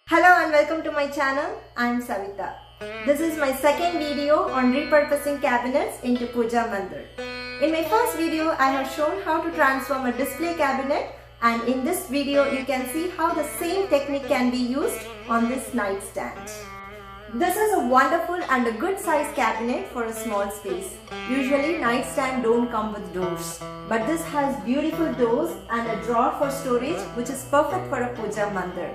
Hello and welcome to my channel. I am Savita. This is my second video on repurposing cabinets into puja mandir. In my first video, I have shown how to transform a display cabinet, and in this video you can see how the same technique can be used on this nightstand. This is a wonderful and a good size cabinet for a small space. Usually nightstand don't come with doors, but this has beautiful doors and a drawer for storage which is perfect for a puja mandir.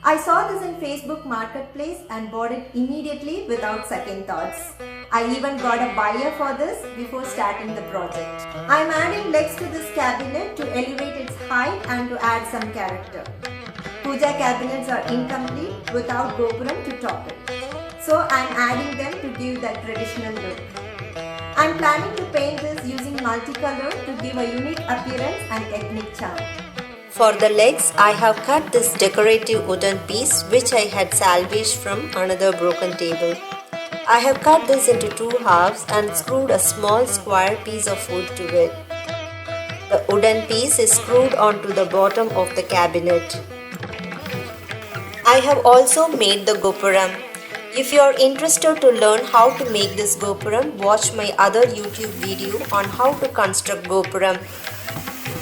I saw this in Facebook Marketplace and bought it immediately without second thoughts. I even got a buyer for this before starting the project. I am adding legs to this cabinet to elevate its height and to add some character. Puja cabinets are incomplete without gopuram to top it. So I am adding them to give that traditional look. I am planning to paint this using multicolor to give a unique appearance and ethnic charm. For the legs, I have cut this decorative wooden piece which I had salvaged from another broken table. I have cut this into two halves and screwed a small square piece of wood to it. The wooden piece is screwed onto the bottom of the cabinet. I have also made the gopuram. If you are interested to learn how to make this gopuram, watch my other YouTube video on how to construct gopuram.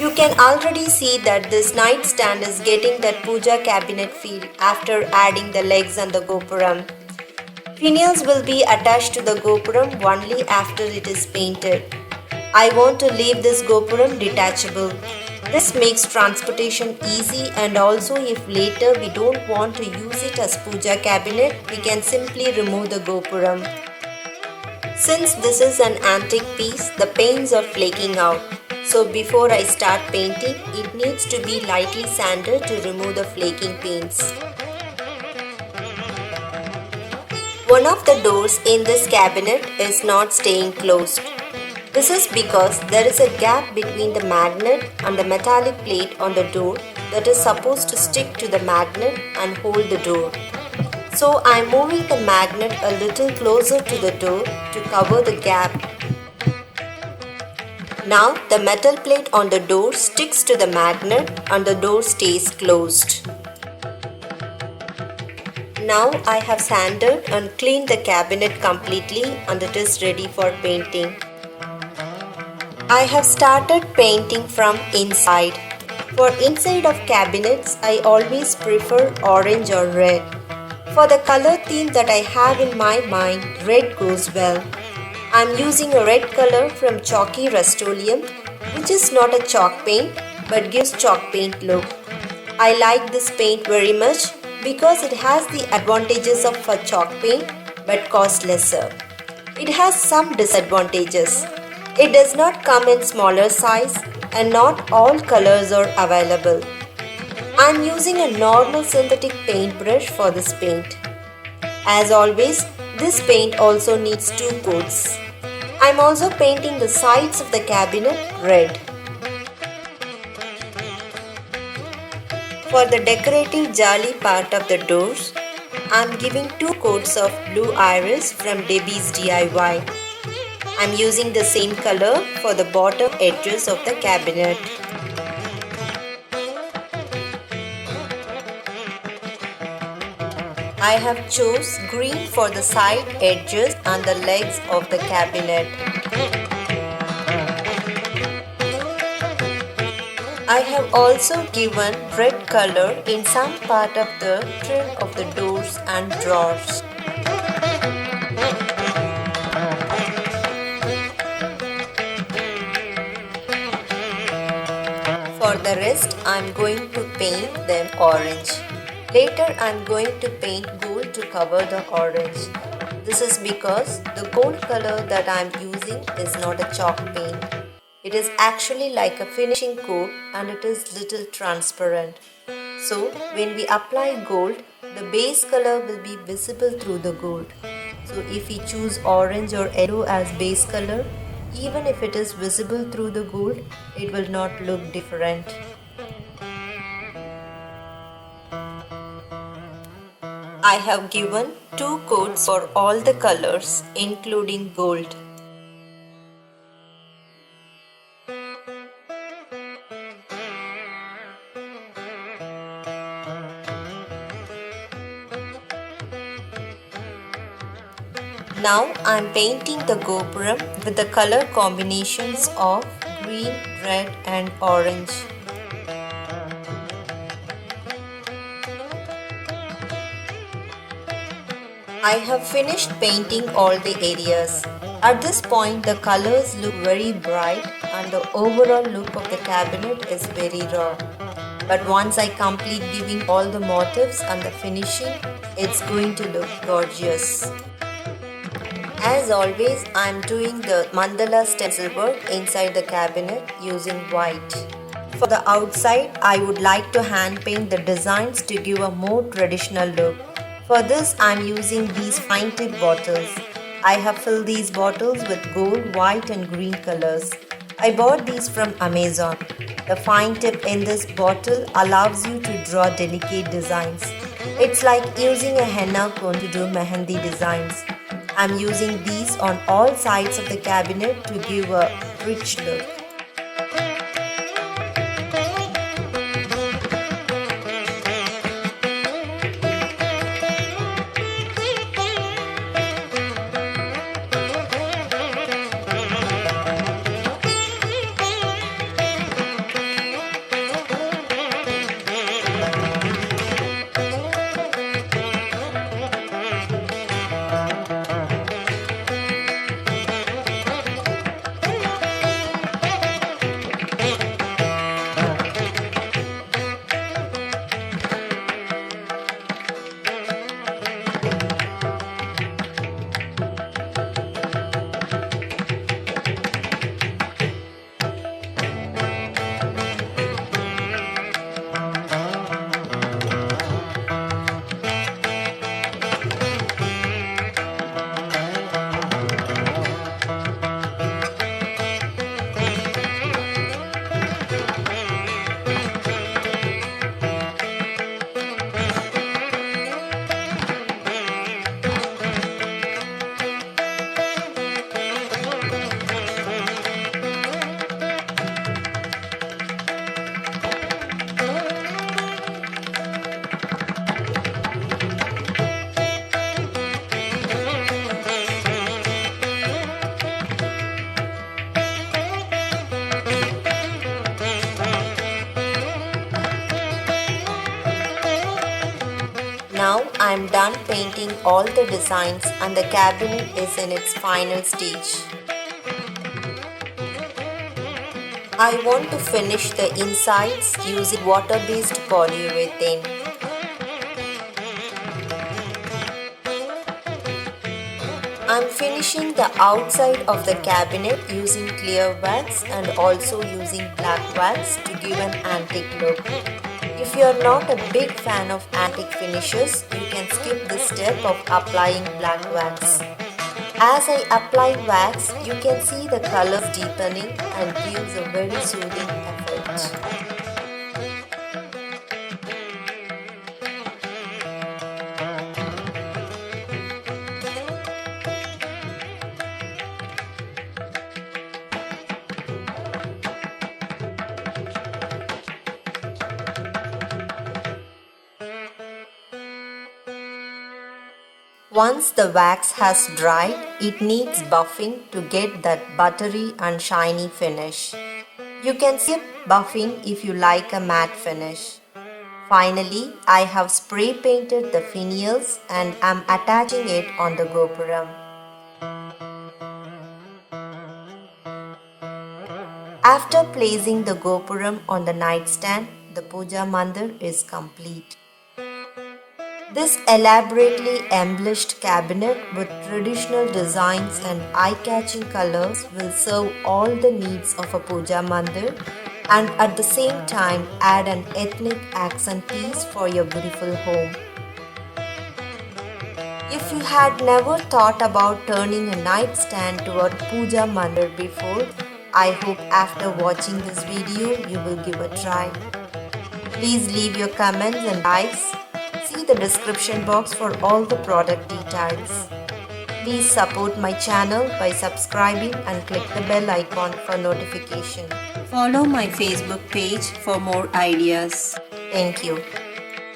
You can already see that this nightstand is getting that puja cabinet feel after adding the legs and the gopuram. Finials will be attached to the gopuram only after it is painted. I want to leave this gopuram detachable. This makes transportation easy, and also if later we don't want to use it as puja cabinet, we can simply remove the gopuram. Since this is an antique piece, the paints are flaking out. So before I start painting, it needs to be lightly sanded to remove the flaking paints. One of the doors in this cabinet is not staying closed. This is because there is a gap between the magnet and the metallic plate on the door that is supposed to stick to the magnet and hold the door. So I am moving the magnet a little closer to the door to cover the gap. Now the metal plate on the door sticks to the magnet and the door stays closed. Now I have sanded and cleaned the cabinet completely and it is ready for painting. I have started painting from inside. For inside of cabinets, I always prefer orange or red. For the color theme that I have in my mind, red goes well. I am using a red color from chalky rustoleum, which is not a chalk paint but gives chalk paint look. I like this paint very much because it has the advantages of a chalk paint but costs lesser. It has some disadvantages. It does not come in smaller size and not all colors are available. I am using a normal synthetic paintbrush for this paint. As always, this paint also needs two coats. I am also painting the sides of the cabinet red. For the decorative jali part of the doors, I am giving two coats of blue iris from Debi's DIY. I am using the same color for the bottom edges of the cabinet. I have chose green for the side edges and the legs of the cabinet. I have also given red color in some part of the trim of the doors and drawers. For the rest, I am going to paint them orange. Later, I am going to paint gold to cover the orange. This is because the gold color that I am using is not a chalk paint. It is actually like a finishing coat and it is little transparent. So, when we apply gold, the base color will be visible through the gold. So, if we choose orange or yellow as base color, even if it is visible through the gold, it will not look different. I have given two coats for all the colors, including gold. Now I'm painting the gopuram with the color combinations of green, red and orange. I have finished painting all the areas. At this point the colors look very bright and the overall look of the cabinet is very raw. But once I complete giving all the motifs and the finishing, it's going to look gorgeous. As always, I am doing the mandala stencil work inside the cabinet using white. For the outside, I would like to hand paint the designs to give a more traditional look. For this, I am using these fine tip bottles. I have filled these bottles with gold, white and green colors. I bought these from Amazon. The fine tip in this bottle allows you to draw delicate designs. It's like using a henna cone to do mehendi designs. I'm using these on all sides of the cabinet to give a rich look. Now I am done painting all the designs and the cabinet is in its final stage. I want to finish the insides using water-based polyurethane. I am finishing the outside of the cabinet using clear wax and also using black wax to give an antique look. If you are not a big fan of antique finishes, you can skip this step of applying black wax. As I apply wax, you can see the colors deepening and gives a very soothing effect. Once the wax has dried, it needs buffing to get that buttery and shiny finish. You can skip buffing if you like a matte finish. Finally, I have spray painted the finials and am attaching it on the gopuram. After placing the gopuram on the nightstand, the puja mandir is complete. This elaborately embellished cabinet with traditional designs and eye-catching colors will serve all the needs of a puja mandir and at the same time add an ethnic accent piece for your beautiful home. If you had never thought about turning a nightstand to a puja mandir before, I hope after watching this video you will give a try. Please leave your comments and likes. See the description box for all the product details. Please support my channel by subscribing and click the bell icon for notification. Follow my Facebook page for more ideas. Thank you.